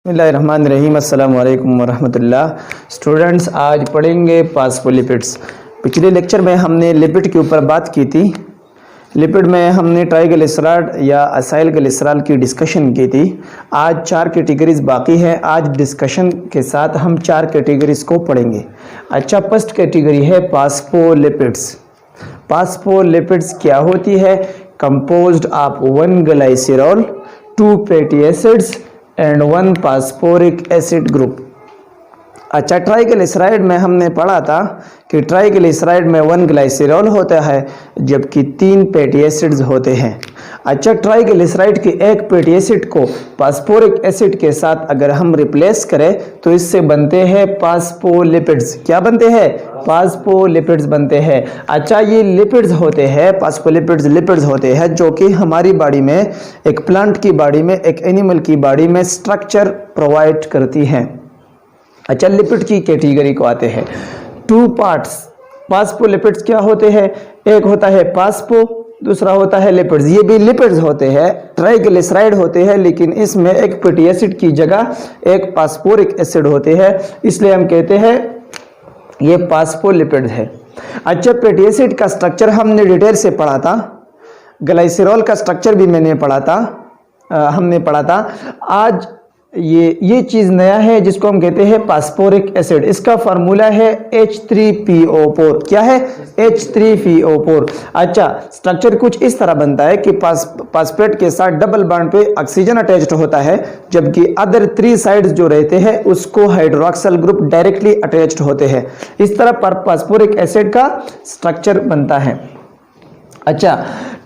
बिस्मिल्लाहिर्रहमानिर्रहीम। अस्सलाम वालेकुम वरहमतुल्लाह। स्टूडेंट्स, आज पढ़ेंगे फास्फोलिपिड्स। पिछले लेक्चर में हमने लिपिड के ऊपर बात की थी। लिपिड में हमने ट्राइग्लिसराइड या असाइलग्लिसरॉल की डिस्कशन की थी। आज 4 कैटेगरीज बाकी है। आज डिस्कशन के साथ हम 4 कैटेगरीज को पढ़ेंगे। अच्छा, फर्स्ट कैटेगरी है फास्फोलिपिड्स। फास्फोलिपिड्स क्या होती है? Composed of 1 glycerol, 2 fatty acids and 1 phosphoric acid group. अच्छा, ट्राइग्लिसराइड में हमने पढ़ा था कि ट्राइग्लिसराइड में 1 ग्लाइसरॉल होता है जबकि 3 फैटी एसिड्स होते हैं। अच्छा, ट्राइग्लिसराइड के एक फैटी एसिड को फास्फोरिक एसिड के साथ अगर हम रिप्लेस करें तो इससे बनते हैं फास्फोलिपिड्स। क्या बनते हैं? फास्फोलिपिड्स बनते हैं। अच्छा, ये लिपिड्स होते हैं, फास्फोलिपिड्स लिपिड्स होते हैं जो कि हमारी बॉडी में, एक प्लांट की बॉडी में, एक एनिमल की बॉडी में स्ट्रक्चर प्रोवाइड करती हैं। अच्छा, लिपिड की कैटेगरी को आते हैं। 2 पार्ट्स फास्फोलिपिड्स क्या होते हैं? एक होता है फास्फो, दूसरा होता है लिपिड्स। ये भी लिपिड्स होते हैं, ट्राइग्लिसराइड होते हैं, लेकिन इसमें एक फैटी एसिड की जगह एक फास्फोरिक एसिड होते हैं, इसलिए हम कहते हैं ये फास्फोलिपिड्स है। अच्छा, फैटी एसिड का स्ट्रक्चर हमने डिटेल से पढ़ा था। ग्लाइसरॉल का स्ट्रक्चर भी हमने पढ़ा था। आज ये चीज नया है जिसको हम कहते हैं फास्फोरिक एसिड। इसका फार्मूला है H3PO4। क्या है? H3PO4। अच्छा, स्ट्रक्चर कुछ इस तरह बनता है कि फास्फेट के साथ डबल बॉन्ड पे ऑक्सीजन अटैच्ड होता है, जबकि अदर 3 साइड्स जो रहते हैं उसको हाइड्रोक्सिल ग्रुप डायरेक्टली अटैच्ड होते हैं। इस तरह पर फास्फोरिक एसिड का स्ट्रक्चर बनता है। अच्छा,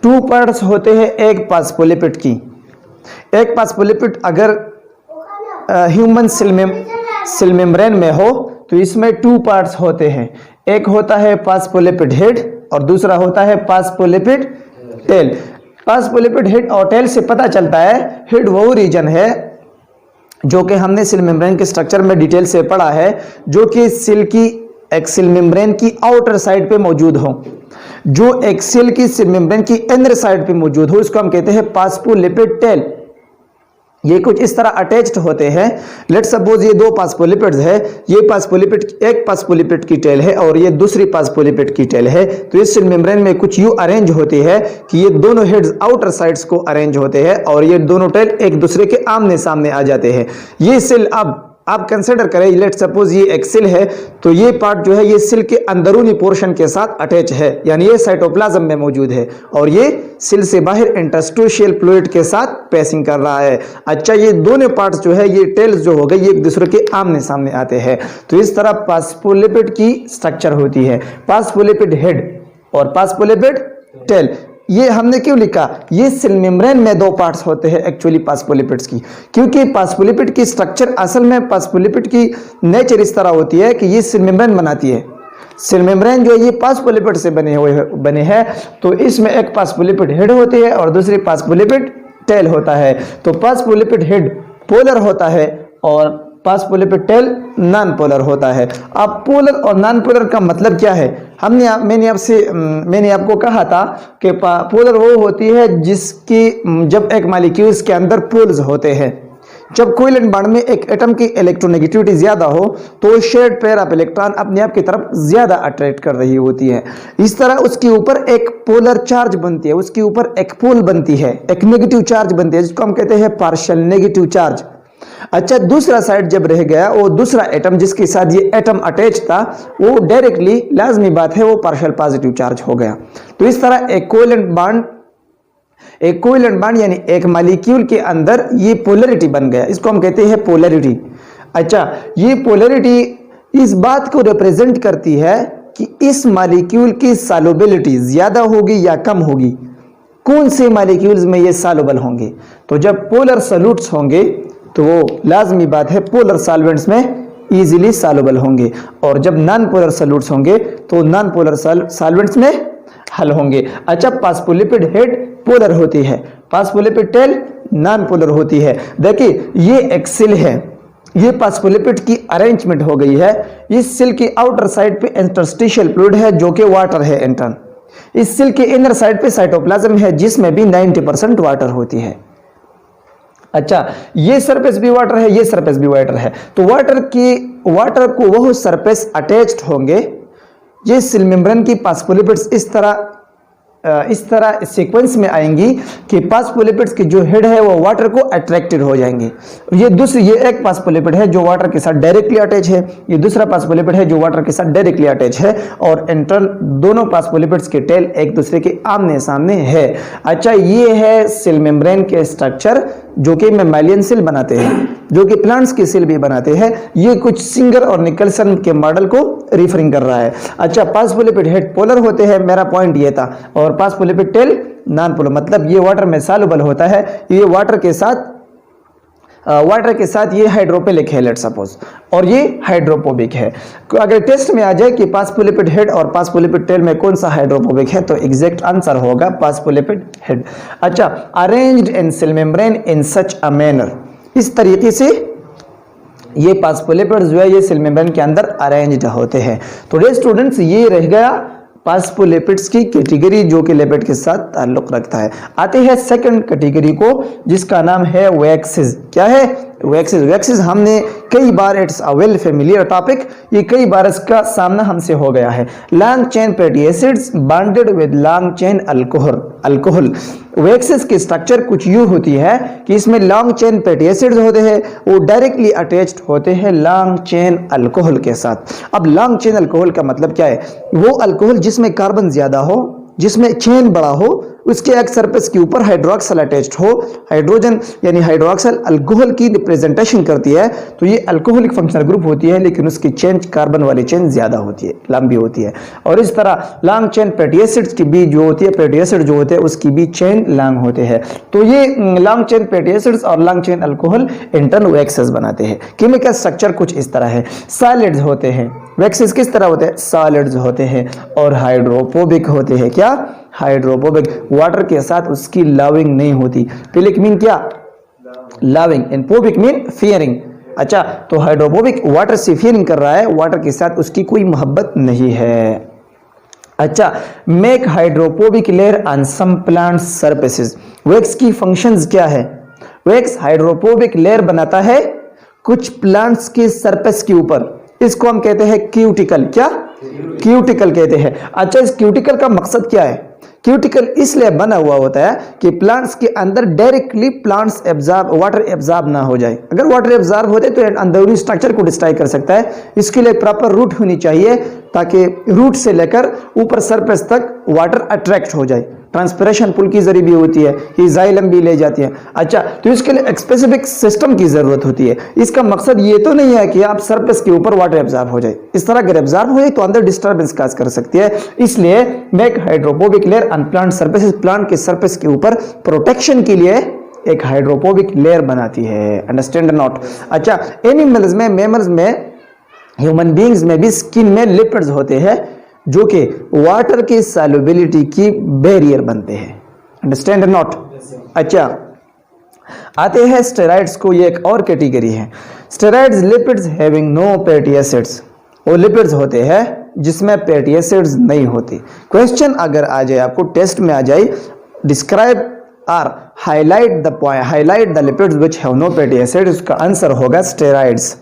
2 पार्ट्स होते हैं एक फास्फोलिपिड की। एक फास्फोलिपिड अगर ह्यूमन सेल मेम्ब्रेन में हो तो इसमें 2 पार्ट्स होते हैं। एक होता है फास्फोलिपिड हेड और दूसरा होता है फास्फोलिपिड टेल। फास्फोलिपिड हेड और टेल से पता चलता है, हेड वो रीजन है जो कि हमने सेल मेम्ब्रेन के स्ट्रक्चर में डिटेल से पढ़ा है, जो कि सेल मेम्ब्रेन की आउटर साइड पे मौजूद हो, जो एक सेल की सेल मेम्ब्रेन की इनर साइड पे मौजूद हो, इसको हम कहते हैं फास्फोलिपिड टेल। ये कुछ इस तरह अटैच्ड होते हैं। लेट्स सपोज ये 2 फास्फोलिपिड्स है, ये फास्फोलिपिड, एक फास्फोलिपिड की टेल है और ये दूसरी फास्फोलिपिड की टेल है। तो इस सेल मेम्ब्रेन में कुछ यूं अरेंज होती है कि ये दोनों हेड्स आउटर साइड्स को अरेंज होते हैं और ये दोनों टेल एक दूसरे के आमने सामने आ जाते हैं। ये सेल अब आप कंसिडर करें, लेट सपोज ये एक सेल है, तो ये पार्ट जो है ये सेल के अंदरूनी पोर्शन के साथ अटैच है, यानी ये साइटोप्लाज्म में मौजूद है और ये सेल से बाहर इंटरस्टिशियल फ्लूइड के साथ पैसिंग कर रहा है। अच्छा, ये दोनों पार्ट्स जो है, ये टेल्स जो हो गए, ये एक दूसरे के आमने सामने आते हैं। तो इस तरह फास्फोलिपिड की स्ट्रक्चर होती है, फास्फोलिपिड हेड और फास्फोलिपिड टेल। ये हमने क्यों लिखा? ये सेल मेम्ब्रेन में 2 पार्ट्स होते हैं एक्चुअली फास्फोलिपिड्स की, क्योंकि फास्फोलिपिड की स्ट्रक्चर, असल में फास्फोलिपिड की नेचर इस तरह होती है कि ये सेल मेम्ब्रेन बनाती है। सेल मेम्ब्रेन जो ये फास्फोलिपिड से बने हैं, तो इसमें एक फास्फोलिपिड हेड होती है और दूसरी फास्फोलिपिड टेल होता है। तो फास्फोलिपिड हेड पोलर होता है और फास्फोलिपिड टेल नॉन पोलर होता है। अब पोलर और नॉन पोलर का मतलब क्या है? मैंने आपको कहा था कि पोलर वो होती है जिसकी, जब एक मॉलिक्यूल्स के अंदर पोल्स होते हैं, जब कोवैलेंट बॉन्ड में एक एटम की इलेक्ट्रोनेगेटिविटी ज्यादा हो तो शेयर्ड पेयर ऑफ इलेक्ट्रॉन अपने आप की तरफ ज्यादा अट्रैक्ट कर रही होती है। इस तरह उसके ऊपर एक पोलर चार्ज बनती है, उसके ऊपर एक पोल बनती है, एक नेगेटिव चार्ज बनती है, जिसको हम कहते हैं पार्शियल नेगेटिव चार्ज। अच्छा, दूसरा साइड जब रह गया, वो दूसरा एटम जिसके साथ ये एटम अटैच था, वो डायरेक्टली, लाजमी बात है, वो पार्शियल पॉजिटिव चार्ज हो गया। तो इस तरह एक कोवैलेंट बॉन्ड यानी एक मॉलिक्यूल के अंदर ये पोलरिटी बन गया, इसको हम कहते हैं पोलरिटी। अच्छा, ये पोलरिटी इस बात को रिप्रेजेंट करती है कि इस मॉलिक्यूल की सॉल्युबिलिटी ज्यादा होगी या कम होगी, कौन से मॉलिक्यूल्स में ये सॉल्युबल होंगे। तो जब पोलर सॉल्यूट्स होंगे तो वो लाजमी बात है पोलर सॉल्वेंट्स में इजीली सॉल्युबल होंगे, और जब नॉन पोलर सॉल्यूट्स होंगे तो नॉन पोलर सॉल्वेंट्स में हल होंगे। अच्छा, फास्फोलिपिड हेड पोलर होती है, फास्फोलिपिड टेल नॉन पोलर होती है। देखिए, ये एक सेल है, ये फास्फोलिपिड की अरेंजमेंट हो गई है। इस सेल की आउटर साइड पे इंटरस्टिशियल फ्लूइड है जो कि वाटर है इंटर्न। इस सेल के इनर साइड पे साइटोप्लाज्म है जिसमें भी 90% वाटर होती है। अच्छा, ये सरफेस भी वाटर है, ये सरफेस भी वाटर है, तो वाटर को वह सरफेस अटैच्ड होंगे। ये सेल मेम्ब्रेन की फास्फोलिपिड्स इस तरह सीक्वेंस में आएंगी कि फास्फोलिपिड्स की जो हेड है वो वाटर को अट्रैक्टेड हो जाएंगे। ये एक फास्फोलिपिड है जो वाटर के साथ डायरेक्टली अटैच है, ये दूसरा फास्फोलिपिड है जो वाटर के साथ डायरेक्टली अटैच है, और इंटरनल दोनों फास्फोलिपिड्स के टेल एक दूसरे के आमने सामने है। अच्छा, ये है सेल मेम्ब्रेन के स्ट्रक्चर जो कि मैमेलियन सेल बनाते हैं, जो कि प्लांट्स की सेल भी बनाते हैं। ये कुछ सिंगर और निकलसन के मॉडल को रिफरिंग कर रहा है। अच्छा, फास्फोलिपिड हेड पोलर होते हैं, मेरा पॉइंट ये था, और फास्फोलिपिड टेल नॉन पोलर, मतलब ये वाटर में सॉल्युबल होता है। ये वाटर के साथ ये हाइड्रोफिलिक है लेट सपोज, और ये हाइड्रोफोबिक है। अगर टेस्ट में आ जाए कि फास्फोलिपिड हेड और फास्फोलिपिड टेल में कौन सा हाइड्रोफोबिक है, तो एग्जैक्ट आंसर होगा फास्फोलिपिड हेड। अच्छा, arranged in cell membrane in such a manner, इस तरीके से ये फास्फोलिपिड्स जो है ये सेल मेम्ब्रेन के अंदर अरेंज्ड होते हैं। तो डे स्टूडेंट्स, ये रह गया फास्फोलिपिड्स की कैटेगरी जो कि लिपिड के साथ ताल्लुक रखता है। आते हैं सेकंड कैटेगरी को जिसका नाम है वैक्सेस। क्या है? वैक्सेस हमने कई बार, it's a well familiar topic, ये कई बार इसका सामना हमसे हो गया है। Long chain fatty acids bonded with long chain alcohol. Waxes की स्ट्रक्चर कुछ यूं होती है कि इसमें लॉन्ग चेन फैटी एसिड्स होते हैं, वो डायरेक्टली अटैच्ड होते हैं लॉन्ग चेन अल्कोहल के साथ। अब लॉन्ग चेन अल्कोहल का मतलब क्या है? वो अल्कोहल जिसमें कार्बन ज्यादा हो, जिसमें चेन बड़ा हो, उसके एक सरफेस के ऊपर हाइड्रोक्सल अटैच्ड हो। हाइड्रोजन यानी हाइड्रोक्सल अल्कोहल की रिप्रेजेंटेशन करती है, तो ये अल्कोहलिक फंक्शनल ग्रुप होती है, लेकिन उसकी चेन कार्बन वाली चेन ज्यादा होती है, लंबी होती है। और इस तरह लॉन्ग चेन फैटी एसिड्स की भी जो होती है, फैटी एसिड जो होते हैं उसकी भी चेन लॉन्ग होते हैं। तो ये लॉन्ग चेन फैटी एसिड्स और long chain alcohol internal waxes बनाते हैं। केमिकल स्ट्रक्चर कुछ इस तरह है। सॉलिड्स होते हैं, वैक्सेस किस तरह होते हैं? सॉलिड्स होते हैं, और हाइड्रोफोबिक होते हैं। क्या? हाइड्रोफोबिक, वाटर के साथ उसकी लविंग नहीं होती। फिलिक मीन क्या? Loving, and phobic mean fearing. अच्छा, तो हाइड्रोफोबिक वाटर से फियरिंग कर रहा है, वाटर के साथ उसकी कोई मोहब्बत नहीं है। अच्छा, make hydrophobic layer on some plant surfaces. Wax की फंक्शंस क्या है? वैक्स हाइड्रोफोबिक लेयर बनाता है कुछ प्लांट्स के सरफेस के ऊपर, इसको हम कहते हैं क्यूटिकल। क्या? क्यूटिकल कहते हैं। अच्छा, इस क्यूटिकल का मकसद क्या है? क्यूटिकल इसलिए बना हुआ होता है कि प्लांट्स के अंदर डायरेक्टली प्लांट्स वाटर एब्जॉर्ब ना हो जाए। अगर वाटर एब्जॉर्ब होते तो अंदरूनी स्ट्रक्चर को डिस्ट्रॉय कर सकता है। इसके लिए प्रॉपर रूट होनी चाहिए ताकि रूट से लेकर ऊपर सरफेस तक वाटर अट्रैक्ट हो जाए। ट्रांसपिरेशन पुल की जरिए भी होती है, ये जाइलम भी ले जाती है। अच्छा, तो इसके लिए एक स्पेसिफिक सिस्टम की जरूरत होती है। इसका मकसद ये तो नहीं है कि आप सरफेस के ऊपर वाटर एब्जॉर्ब हो जाए। इस तरह अगर एब्जॉर्ब हो जाए तो अंदर डिस्टर्बेंस काज कर सकती है। इसलिए make hydrophobic layer on plant surfaces, plant के सरफेस के ऊपर प्रोटेक्शन के लिए एक हाइड्रोफोबिक लेयर बनाती है। Understand not? अच्छा, एनिमल्स में, मैमल्स में, ह्यूमन बींग्स में भी स्किन में लिपिड्स होते हैं जो कि वाटर की सॉल्युबिलिटी की बैरियर बनते हैं। Understand not? अच्छा, आते हैं स्टेरॉइड्स को, ये एक और कैटेगरी है। Steroids lipids having no fatty acids, वो लिपिड्स होते हैं जिसमें फैटी एसिड्स नहीं होती। क्वेश्चन अगर आ जाए आपको टेस्ट में आ जाए, डिस्क्राइब और highlight the lipids which have no fatty acids, उसका आंसर होगा steroids.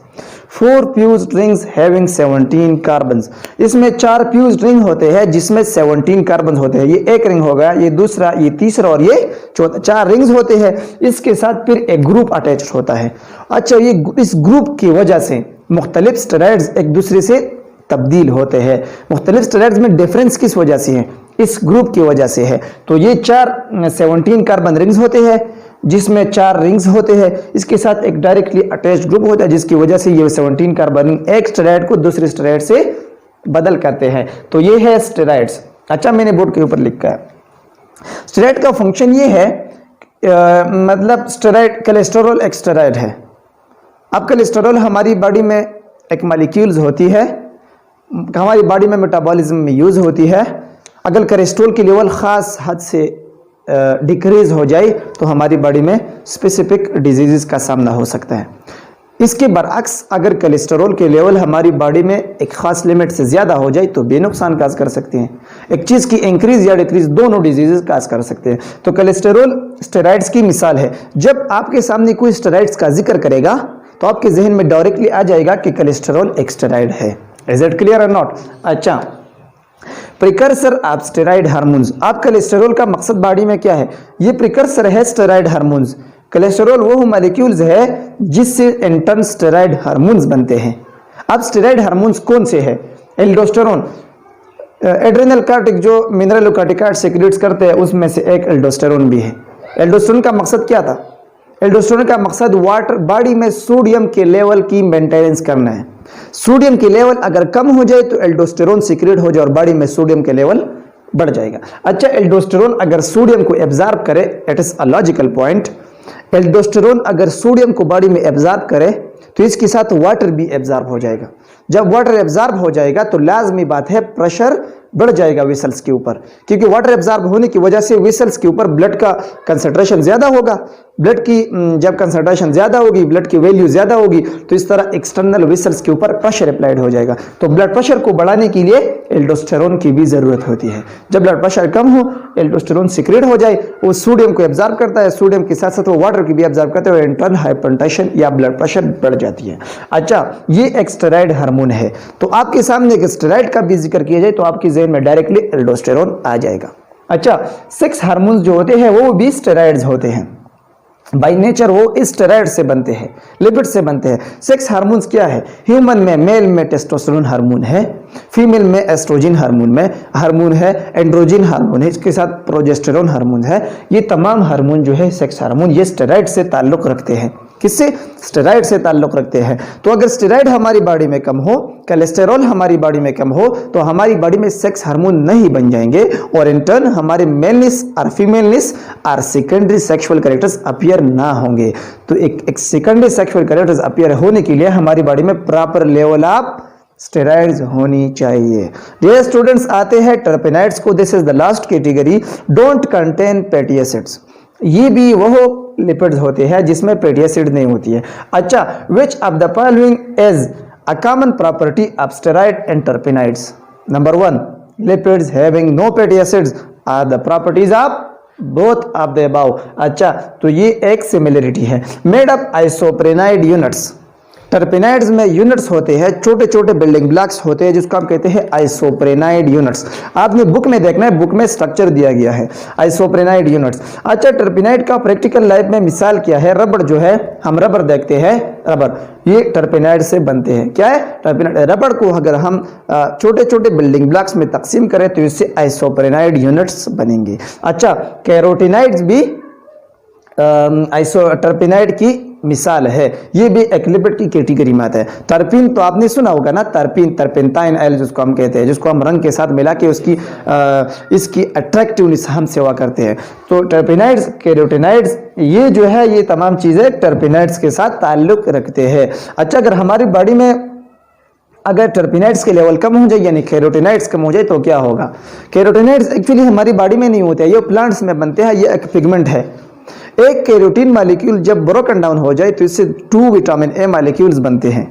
4 fused rings having 17 carbons, इसमें 4 फ्यूज्ड रिंग होते हैं जिसमें 17 कार्बन होते हैं। ये एक रिंग होगा, ये दूसरा, ये तीसरा और ये चौथा, 4 रिंग्स होते हैं। इसके साथ फिर एक ग्रुप अटैच होता है। अच्छा, ये इस ग्रुप की वजह से मुख्तलिफ स्टेरॉइड्स एक दूसरे से तब्दील होते हैं। मुख्तलिफ स्टेरॉइड्स में डिफरेंस किस वजह से है? इस ग्रुप की वजह से है। तो ये 17 कार्बन रिंग्स होते हैं जिसमें 4 रिंग्स होते हैं। इसके साथ एक डायरेक्टली अटैच्ड ग्रुप होता है जिसकी वजह से ये 17 कार्बन रिंग एक स्टेरॉइड को दूसरे स्टेरॉइड से बदल करते हैं। तो ये है स्टेरॉइड्स। अच्छा, मैंने बोर्ड के ऊपर लिखा है। स्टेरॉइड का फंक्शन ये है, मतलब स्टेरॉइड कोलेस्टेरॉल एक स्टेरॉइड है। अब कोलेस्टेरॉल हमारी बॉडी में एक मॉलिक्यूल्स होती है, हमारी बॉडी में मेटाबॉलिज्म में यूज होती है। अगर कोलेस्ट्रॉल की लेवल खास हद से डिक्रीज हो जाए तो हमारी बॉडी में स्पेसिफिक डिजीजेस का सामना हो सकता है। इसके बरअक्स अगर कोलेस्टेरॉल के लेवल हमारी बॉडी में एक खास लिमिट से ज़्यादा हो जाए तो बेनुकसान काज कर सकते हैं। एक चीज़ की इंक्रीज या डिक्रीज दोनों डिजीजेस काज कर सकते हैं। तो कोलेस्टेरॉल स्टेरॉइड्स की मिसाल है। जब आपके सामने कोई स्टेरॉइड्स का जिक्र करेगा तो आपके जहन में डायरेक्टली आ जाएगा कि कोलेस्टेरॉल एक स्टेरॉइड है। इज इट क्लियर और नॉट? अच्छा, प्रिकर्सर ऑफ स्टेरॉइड हार्मोन्स। आप कोलेस्टेरॉल का मकसद बॉडी में क्या है? ये प्रिकर्सर है स्टेरॉइड हार्मोन्स। कोलेस्टेरॉल वो मॉलिक्यूल्स है जिससे इंटर्न स्टेरॉइड हार्मोन्स बनते हैं। अब स्टेरॉइड हार्मोन्स कौन से हैं? एल्डोस्टेरोन, एड्रेनल कार्टिक जो मिनरल कार्टिकॉइड सेक्रेट्स करते हैं उसमें से एक एल्डोस्टेरोन भी है। एल्डोस्टेरोन का मकसद क्या था? एल्डोस्टेरोन का मकसद वाटर बॉडी में सोडियम के लेवल की मेंटेनेंस करना है। सोडियम की लेवल अगर कम हो जाए तो एल्डोस्टेरोन सीक्रेट हो जाए और बॉडी में सोडियम के लेवल बढ़ जाएगा। अच्छा, एल्डोस्टेरोन अगर सोडियम को एब्जॉर्ब करे, it is a logical point, aldosterone अगर सोडियम को बॉडी में एब्जॉर्ब करे तो इसके साथ वाटर भी एब्जॉर्ब हो जाएगा। जब वाटर एब्जॉर्ब हो जाएगा तो लाजमी बात है प्रेशर बढ़ जाएगा वेसल्स के ऊपर, क्योंकि वाटर एब्जॉर्ब होने की वजह से वेसल्स के ऊपर ब्लड का कंसंट्रेशन ज्यादा होगा। ब्लड की जब कंसंट्रेशन ज्यादा होगी, ब्लड की वैल्यू ज्यादा होगी तो इस तरह एक्सटर्नल वेसल्स के ऊपर प्रेशर अप्लाइड हो जाएगा। तो ब्लड प्रेशर को बढ़ाने के लिए एल्डोस्टेरोन की भी जरूरत होती है। जब ब्लड प्रेशर कम हो, एल्डोस्टेरोन सीक्रेट हो जाए, वो सोडियम को एब्जॉर्ब करता है, सोडियम के साथ साथ वो वाटर की भी एब्जॉर्ब करता है और इंटर्न हाइपरटेंशन या ब्लड प्रेशर बढ़ जाती है। अच्छा, ये एक स्टेरॉइड हार्मोन है। तो आपके सामने एक स्टेरॉइड का भी जिक्र किया जाए तो आपके जहन में डायरेक्टली एल्डोस्टेरोन आ जाएगा। अच्छा, सेक्स हार्मोन्स जो होते हैं वो भी स्टेरॉइड्स होते हैं। बाय नेचर वो स्टेरॉइड से बनते हैं, लिपिड से बनते हैं। सेक्स हार्मोन्स क्या है? ह्यूमन में मेल में टेस्टोस्टेरोन हार्मोन है, फीमेल में एस्ट्रोजन हार्मोन है, एंड्रोजन हार्मोन है, इसके साथ प्रोजेस्टेरोन हार्मोन है। ये तमाम हार्मोन जो है सेक्स हार्मोन, ये स्टेरॉइड से ताल्लुक रखते हैं। किससे? स्टेरॉइड से ताल्लुक रखते हैं। तो अगर स्टेरॉइड हमारी बॉडी में कम हो, कोलेस्टेरॉल हमारी बॉडी में कम हो तो हमारी बॉडी में सेक्स हार्मोन नहीं बन जाएंगे और इन टर्न हमारे मेलनेस और फीमेलनेस और सेकेंडरी सेक्सुअल कैरेक्टर्स अपीयर ना होंगे। तो एक सेकेंडरी सेक्सुअल कैरेक्टर्स अपीयर होने के लिए हमारी बॉडी में प्रॉपर लेवल ऑफ स्टेरॉइड्स होनी चाहिए। डियर स्टूडेंट्स, आते हैं टर्पेनाइड्स को। This is the last category, don't contain fatty acids. ये भी वो लिपिड्स होते हैं जिसमें फैटी एसिड नहीं होती है। अच्छा, which of the following is a common property of steroid and terpenoids? Number 1, lipids having no fatty acids are the properties of both of the above. अच्छा, तो ये एक सिमिलरिटी है। Made of isoprenoid units. Terpenoids में units होते हैं, छोटे छोटे बिल्डिंग ब्लॉक्स होते हैं जिसको हम कहते हैं आइसोप्रेनाइड यूनिट्स। आपने बुक में देखना है, बुक में स्ट्रक्चर दिया गया है आइसोप्रेनाइड यूनिट्स। अच्छा, टर्पेनाइड का प्रैक्टिकल लाइफ में मिसाल क्या है? रबड़ जो है, हम रबड़ देखते हैं, रबड़ ये टर्पेनाइड से बनते हैं। क्या है? टर्पेनाइड। रबड़ को अगर हम छोटे छोटे बिल्डिंग ब्लॉक्स में तकसीम करें तो इससे आइसोप्रेनाइड यूनिट्स बनेंगे। अच्छा, कैरोटिनाइड्स भी टर्पेनाइड की मिसाल है, ये भी एक लिपिड की कैटेगरी में आता है। टर्पिन तो आपने सुना होगा ना, टर्पिन, टर्पेंटाइन ऑयल जिसको हम कहते हैं, जिसको हम रंग के साथ मिला के उसकी इसकी अट्रैक्टिवनेस हम सेवा करते हैं। तो टर्पेनाइड्स, कैरोटिनाइड्स, ये जो है ये तमाम चीजें टर्पेनाइड्स के साथ ताल्लुक रखते हैं। अच्छा, अगर हमारी बॉडी में अगर टर्पेनाइड्स के लेवल कम हो जाए यानी कैरोटिनाइड्स कम हो जाए तो क्या होगा? कैरोटिनाइड्स एक्चुअली हमारी बॉडी में नहीं होते हैं, ये प्लांट्स में बनते हैं, ये एक पिगमेंट है। एक कैरोटीन मॉलिक्यूल जब ब्रोकन डाउन हो जाए तो इससे 2 विटामिन ए मॉलिक्यूल्स बनते हैं।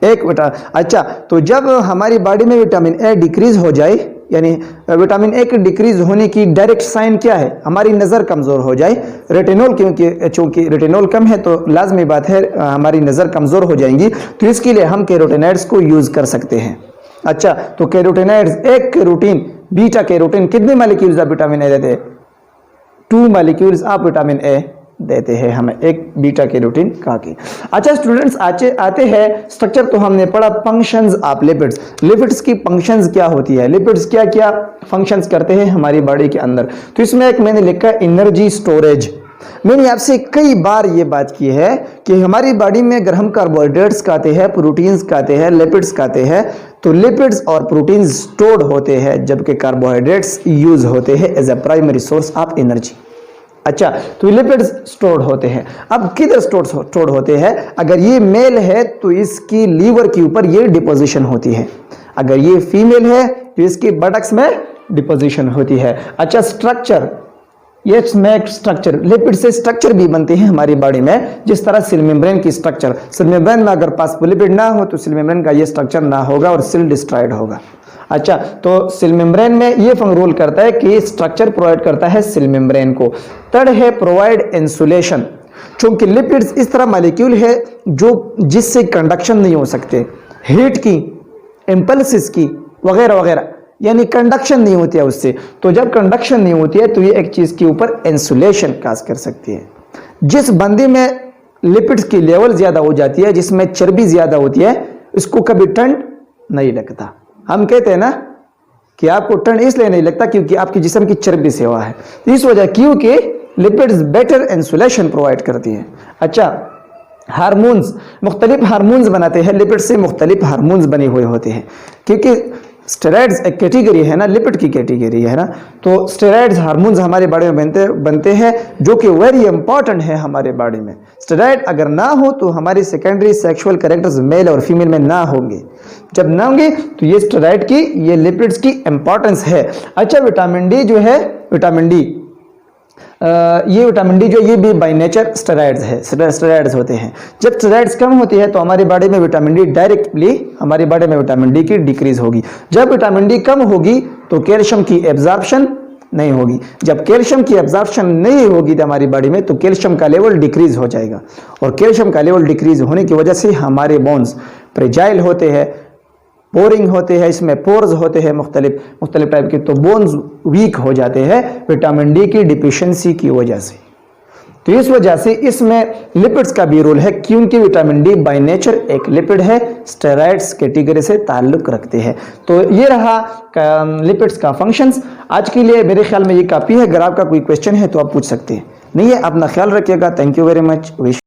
अच्छा, तो जब हमारी बॉडी में विटामिन ए डिक्रीज हो जाए यानी विटामिन ए के डिक्रीज होने की डायरेक्ट साइन क्या है? हमारी नज़र कमज़ोर हो जाए। रेटिनोल, क्योंकि चूंकि रेटिनोल कम है तो लाजमी बात है हमारी नज़र कमज़ोर हो जाएंगी, तो इसके लिए हम कैरोटिनाइड्स को यूज़ कर सकते हैं। अच्छा, तो कैरोटिनाइड्स, एक कैरोटीन बीटा कैरोटीन कितने मॉलिक्यूल्स ऑफ विटामिन ए देते हैं? 2 मॉलिक्यूल्स ऑफ विटामिन ए देते हैं हमें, एक बीटा कैरोटीन का के। अच्छा स्टूडेंट्स, आते हैं स्ट्रक्चर तो हमने पढ़ा फंक्शंस ऑफ लिपिड्स। लिपिड्स की फंक्शंस क्या होती है? लिपिड्स क्या क्या फंक्शंस करते हैं हमारी बॉडी के अंदर? तो इसमें एक मैंने लिखा है एनर्जी स्टोरेज। मैंने आपसे कई बार ये बात की है कि हमारी बॉडी में अगर हम कार्बोहाइड्रेट्स खाते हैं, प्रोटीन्स खाते हैं, लिपिड्स खाते हैं तो लिपिड्स और प्रोटीन्स स्टोर्ड होते हैं जबकि कार्बोहाइड्रेट्स यूज होते हैं as a primary source of energy. अच्छा, तो लिपिड्स स्टोर्ड होते हैं। अब किधर स्टोर्ड होते हैं? अगर ये मेल है तो इसकी लीवर के ऊपर ये डिपोजिशन होती है, अगर ये फीमेल है तो इसकी बटक्स में डिपोजिशन होती है। अच्छा, स्ट्रक्चर ये स्मैक स्ट्रक्चर, लिपिड से स्ट्रक्चर भी बनते हैं हमारी बॉडी में, जिस तरह सेल मेम्ब्रेन की स्ट्रक्चर। सेल मेम्ब्रेन में अगर फॉस्फोलिपिड ना हो तो सेल मेम्ब्रेन का ये स्ट्रक्चर ना होगा और सेल डिस्ट्रॉयड होगा। अच्छा, तो सेल मेम्ब्रेन में ये रोल करता है कि स्ट्रक्चर प्रोवाइड करता है सेल मेम्ब्रेन को। थर्ड है प्रोवाइड इंसुलेशन। चूंकि लिपिड्स इस तरह मॉलिक्यूल है जो जिससे कंडक्शन नहीं हो सकते, हीट की, इंपल्सिस की वगैरह वगैरह, यानी कंडक्शन नहीं होती है उससे। तो जब कंडक्शन नहीं होती है तो ये एक चीज के ऊपर इंसुलेशन काज कर सकती है। जिस बंदी में लिपिड्स की लेवल ज्यादा हो जाती है, जिसमें चर्बी ज्यादा होती है, उसको कभी ठंड नहीं लगता। हम कहते हैं ना कि आपको ठंड इसलिए नहीं लगता क्योंकि आपके जिस्म की चर्बी से हुआ है, इस वजह क्योंकि लिपिड्स बेटर इंसुलेशन प्रोवाइड करती है। अच्छा, हार्मोन्स, मुख्तलिफ हार्मोन्स बनाते हैं, लिपिड से मुख्तलिफ हार्मोन्स बने हुए होते हैं, क्योंकि स्टेरॉइड्स एक कैटेगरी है ना, लिपिड की कैटेगरी है ना। तो स्टेरॉइड्स हार्मोन्स हमारे बॉडी में बनते हैं जो कि वेरी इंपॉर्टेंट है हमारे बॉडी में। स्टेरॉइड अगर ना हो तो हमारी सेकेंडरी सेक्सुअल कैरेक्टर्स मेल और फीमेल में ना होंगे। जब ना होंगे तो ये स्टेरॉइड की, ये लिपिड्स की इंपॉर्टेंस है। अच्छा, विटामिन डी जो है, विटामिन डी, ये विटामिन डी जो ये भी बाय नेचर स्टेरॉइड्स है, स्टेरॉइड्स होते हैं। जब स्टेरॉइड्स कम होती है तो हमारी बॉडी में विटामिन डी डायरेक्टली हमारी बॉडी में विटामिन डी की डिक्रीज होगी। जब विटामिन डी कम होगी तो कैल्शियम की एब्जॉर्प्शन नहीं होगी। जब कैल्शियम की एब्जॉर्प्शन नहीं होगी तो हमारी बॉडी में, तो कैल्शियम का लेवल डिक्रीज हो जाएगा, और कैल्शियम का लेवल डिक्रीज होने की वजह से हमारे बोन्स फ्रेजाइल होते हैं, पोरिंग होते हैं, इसमें पोर्स होते हैं मुख्तलिफ टाइप के, तो बोन्स वीक हो जाते हैं विटामिन डी की डिफिशियंसी की वजह से। तो इस वजह से इसमें लिपिड्स का भी रोल है, क्योंकि विटामिन डी बाय नेचर एक लिपिड है, स्टेरॉइड्स कैटेगरी से ताल्लुक रखते हैं। तो ये रहा लिपिड्स का फंक्शंस। आज के लिए मेरे ख्याल में ये काफ़ी है। अगर आपका कोई क्वेश्चन है तो आप पूछ सकते हैं, नहीं है अपना ख्याल रखिएगा। Thank you very much.